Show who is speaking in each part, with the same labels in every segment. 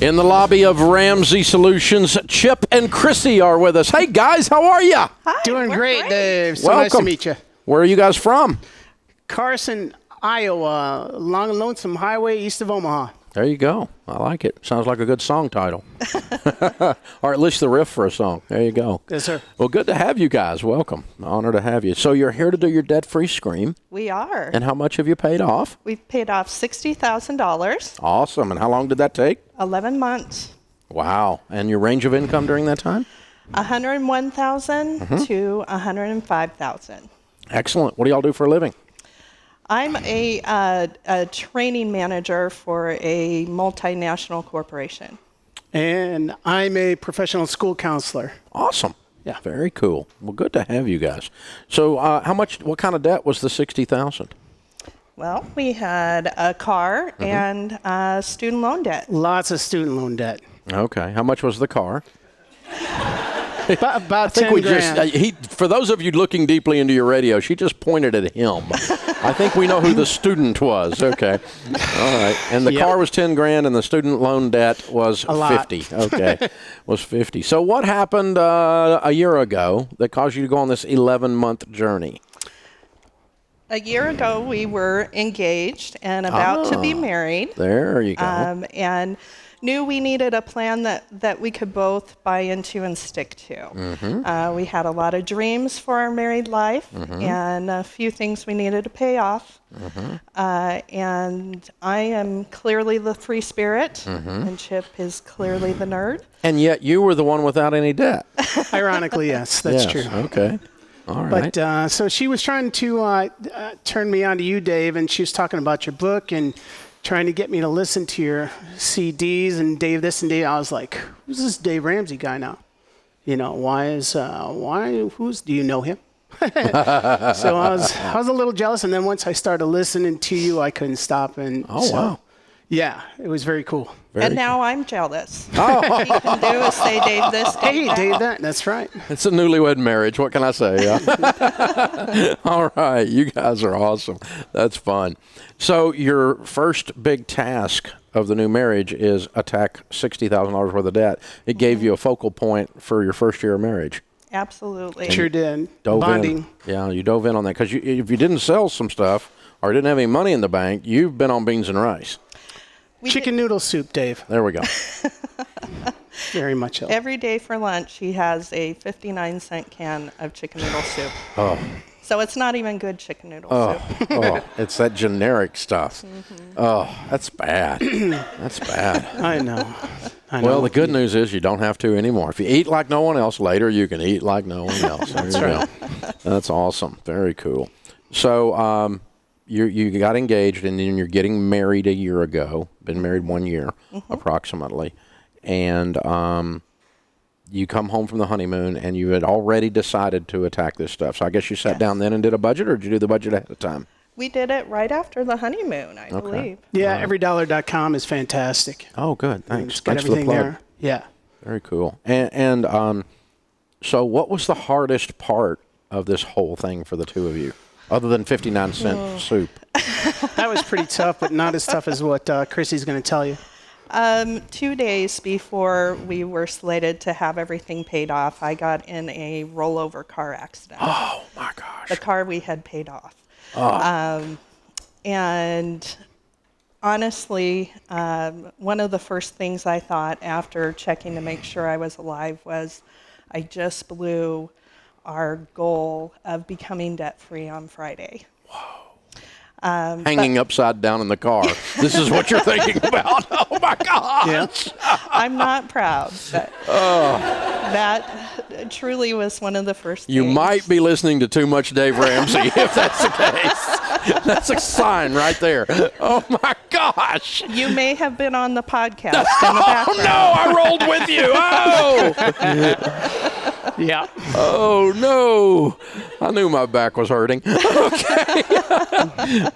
Speaker 1: In the lobby of Ramsey Solutions, Chip and Chrissy are with us. Hey, guys, how are you?
Speaker 2: Hi,
Speaker 3: Doing great, Dave. So
Speaker 1: Welcome.
Speaker 3: nice to meet you.
Speaker 1: Where are you guys from?
Speaker 3: Carson, Iowa, along a lonesome highway east of Omaha.
Speaker 1: There you go. I like it. Sounds like a good song title. Or at least the riff for a song. There you go.
Speaker 3: Yes, sir.
Speaker 1: Well, good to have you guys. Welcome. Honor to have you. So you're here to do your debt-free scream.
Speaker 2: We are.
Speaker 1: And how much have you paid off?
Speaker 2: We've paid off $60,000,
Speaker 1: Awesome. And how long did that take?
Speaker 2: 11 months,
Speaker 1: Wow. And your range of income during that time?
Speaker 2: $101,000 to $105,000.
Speaker 1: Excellent. What do y'all do for a living?
Speaker 2: I'm a training manager for a multinational corporation.
Speaker 3: And I'm a professional school counselor.
Speaker 1: Awesome.
Speaker 3: Yeah.
Speaker 1: Very cool. Well, good to have you guys. So what kind of debt was the $60,000?
Speaker 2: Well, we had a car and student loan debt.
Speaker 3: Lots of student loan debt.
Speaker 1: Okay. How much was the car?
Speaker 3: About 10 grand.
Speaker 1: For those of you looking deeply into your radio, she just pointed at him. I think we know who the student was. Okay. All right. And the car was 10 grand and the student loan debt was 50. Okay. Was 50. So what happened a year ago that caused you to go on this 11-month journey?
Speaker 2: A year ago, we were engaged and about to be married.
Speaker 1: There you go.
Speaker 2: And knew we needed a plan that we could both buy into and stick to. We had a lot of dreams for our married life and a few things we needed to pay off. And I am clearly the free spirit, and Chip is clearly the nerd.
Speaker 1: And yet you were the one without any debt.
Speaker 3: Ironically, yes, that's true.
Speaker 1: Okay. All right.
Speaker 3: But so she was trying to turn me on to you, Dave, and she was talking about your book and trying to get me to listen to your CDs and Dave this and Dave. I was like, who's this Dave Ramsey guy now? You know, do you know him? So I was a little jealous. And then once I started listening to you, I couldn't stop. And
Speaker 1: wow.
Speaker 3: Yeah, it was very cool.
Speaker 2: And now I'm jealous. All he can do is say Dave this, Dave that.
Speaker 3: Dave that. That's right.
Speaker 1: It's a newlywed marriage. What can I say? Yeah. All right. You guys are awesome. That's fun. So your first big task of the new marriage is attack $60,000 worth of debt. It gave you a focal point for your first year of marriage.
Speaker 2: Absolutely.
Speaker 3: Sure did.
Speaker 1: Bonding. Yeah, you dove in on that. Because if you didn't sell some stuff or didn't have any money in the bank, you've been on beans and rice.
Speaker 3: Chicken noodle soup, Dave.
Speaker 1: There we go.
Speaker 3: Very much so.
Speaker 2: Every day for lunch, he has a 59-cent can of chicken noodle soup.
Speaker 1: Oh.
Speaker 2: So it's not even good chicken noodle soup.
Speaker 1: It's that generic stuff. Oh, that's bad. That's bad.
Speaker 3: I know.
Speaker 1: Well, the good news is you don't have to anymore. If you eat like no one else, later you can eat like no one else.
Speaker 3: That's right.
Speaker 1: That's awesome. Very cool. So you got engaged, and then you're getting married a year ago. Been married 1 year, approximately. And you come home from the honeymoon, and you had already decided to attack this stuff. So I guess you sat down then and did a budget, or did you do the budget ahead of time?
Speaker 2: We did it right after the honeymoon, I believe.
Speaker 3: Yeah, everydollar.com is fantastic.
Speaker 1: Oh, good. Thanks.
Speaker 3: Got
Speaker 1: Thanks for the
Speaker 3: everything
Speaker 1: plug.
Speaker 3: there. Yeah.
Speaker 1: Very cool. And so what was the hardest part of this whole thing for the two of you, other than 59-cent soup?
Speaker 3: That was pretty tough, but not as tough as what Chrissy's going to tell you.
Speaker 2: 2 days before we were slated to have everything paid off, I got in a rollover car accident.
Speaker 1: Oh, my gosh.
Speaker 2: The car we had paid off.
Speaker 1: Oh.
Speaker 2: And honestly, one of the first things I thought after checking to make sure I was alive was I just blew our goal of becoming debt-free on Friday.
Speaker 1: Hanging upside down in the car. This is what you're thinking about. Oh, my gosh.
Speaker 3: Yeah.
Speaker 2: I'm not proud, but that truly was one of the first
Speaker 1: You
Speaker 2: things.
Speaker 1: might be listening to too much Dave Ramsey if that's the case. That's a sign right there. Oh, my gosh.
Speaker 2: You may have been on the podcast in the background.
Speaker 1: Oh, no, I rolled with you. Oh.
Speaker 3: Yeah.
Speaker 1: Oh, no. I knew my back was hurting. Okay.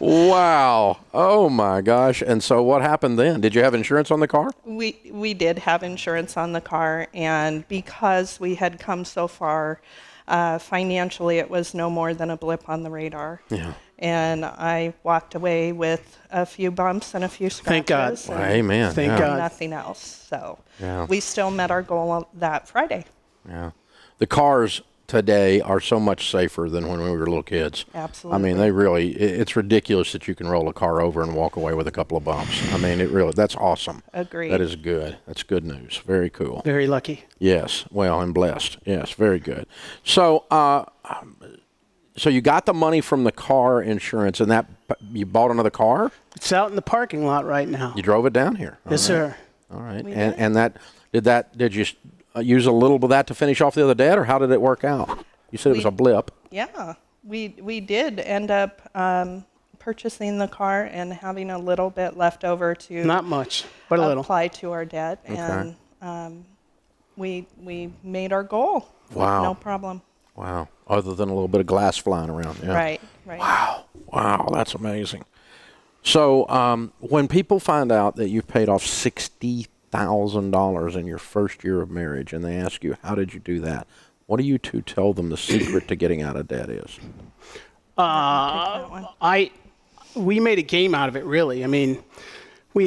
Speaker 1: Wow. Oh, my gosh. And so what happened then? Did you have insurance on the car?
Speaker 2: We did have insurance on the car, and because we had come so far financially, it was no more than a blip on the radar.
Speaker 1: Yeah.
Speaker 2: And I walked away with a few bumps and a few scratches.
Speaker 3: Thank God.
Speaker 2: and
Speaker 1: Amen.
Speaker 3: Thank
Speaker 1: yeah.
Speaker 3: God.
Speaker 2: Nothing else. So
Speaker 1: Yeah.
Speaker 2: we still met our goal that Friday.
Speaker 1: Yeah. The cars today are so much safer than when we were little kids.
Speaker 2: Absolutely.
Speaker 1: I mean, they really, it's ridiculous that you can roll a car over and walk away with a couple of bumps. I mean, that's awesome.
Speaker 2: Agreed.
Speaker 1: That is good. That's good news. Very cool.
Speaker 3: Very lucky.
Speaker 1: Yes. Well, and blessed. Yes. Very good. So, so you got the money from the car insurance, and that you bought another car?
Speaker 3: It's out in the parking lot right now.
Speaker 1: You drove it down here?
Speaker 3: Yes, sir.
Speaker 1: All right.
Speaker 2: We
Speaker 1: And did you use a little of that to finish off the other debt, or how did it work out? You said it was a blip.
Speaker 2: Yeah, we did end up purchasing the car and having a little bit left over to
Speaker 3: Not much, but a little.
Speaker 2: apply to our debt, and we made our goal.
Speaker 1: Wow.
Speaker 2: No problem.
Speaker 1: Wow. Other than a little bit of glass flying around. Yeah.
Speaker 2: Right.
Speaker 1: Wow. That's amazing. So when people find out that you've paid off $60,000 in your first year of marriage, and they ask you, how did you do that? What do you two tell them the secret to getting out of debt is?
Speaker 3: We made a game out of it, really. I mean, we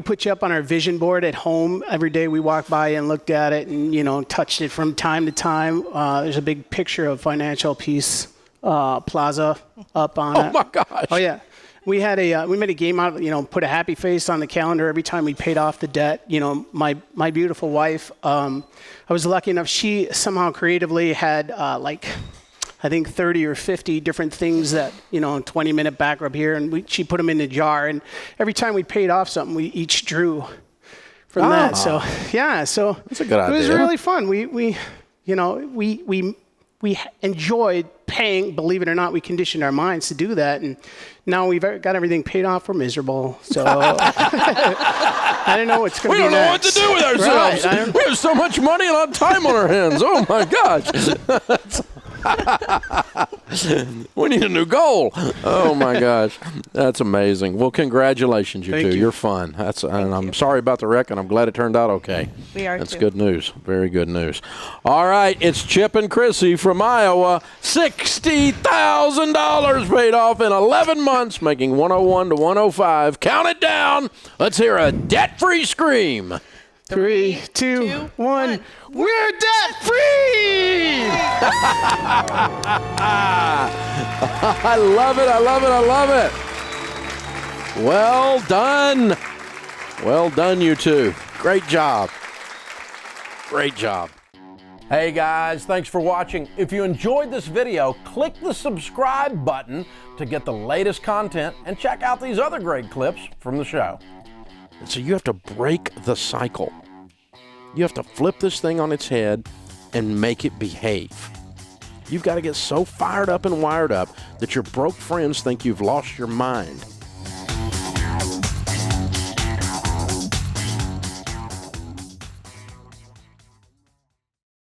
Speaker 3: put you up on our vision board at home. Every day we walked by and looked at it and, touched it from time to time. There's a big picture of Financial Peace Plaza up on it.
Speaker 1: Oh, my gosh.
Speaker 3: Oh, yeah. We made a game out of it, put a happy face on the calendar every time we paid off the debt. My beautiful wife, I was lucky enough, she somehow creatively had I think 30 or 50 different things that, 20-minute back rub here, and she put them in a jar, and every time we paid off something, we each drew from that. So, yeah, so
Speaker 1: that's a good idea.
Speaker 3: It was really fun. We enjoyed paying. Believe it or not, we conditioned our minds to do that, and now we've got everything paid off. We're miserable, so I don't know what's going to be next.
Speaker 1: We don't know what to do with ourselves.
Speaker 3: Right,
Speaker 1: we have so much money and a lot of time on our hands. Oh my gosh. We need a new goal. Oh my gosh, that's amazing. Well, congratulations, you
Speaker 3: Thank
Speaker 1: two.
Speaker 3: you.
Speaker 1: You're fun. And I'm sorry about the wreck, and I'm glad it turned out okay.
Speaker 2: We are
Speaker 1: That's
Speaker 2: too.
Speaker 1: good news. Very good news. All right, it's Chip and Chrissy from Iowa. $60,000 paid off in 11 months, making 101 to 105. Count it down. Let's hear a debt-free scream.
Speaker 3: 3, 2, 1. We're debt free!
Speaker 1: I love it. I love it. I love it. Well done. Well done, you two. Great job. Great job. Hey guys, thanks for watching. If you enjoyed this video, click the subscribe button to get the latest content and check out these other great clips from the show. So you have to break the cycle. You have to flip this thing on its head and make it behave. You've got to get so fired up and wired up that your broke friends think you've lost your mind.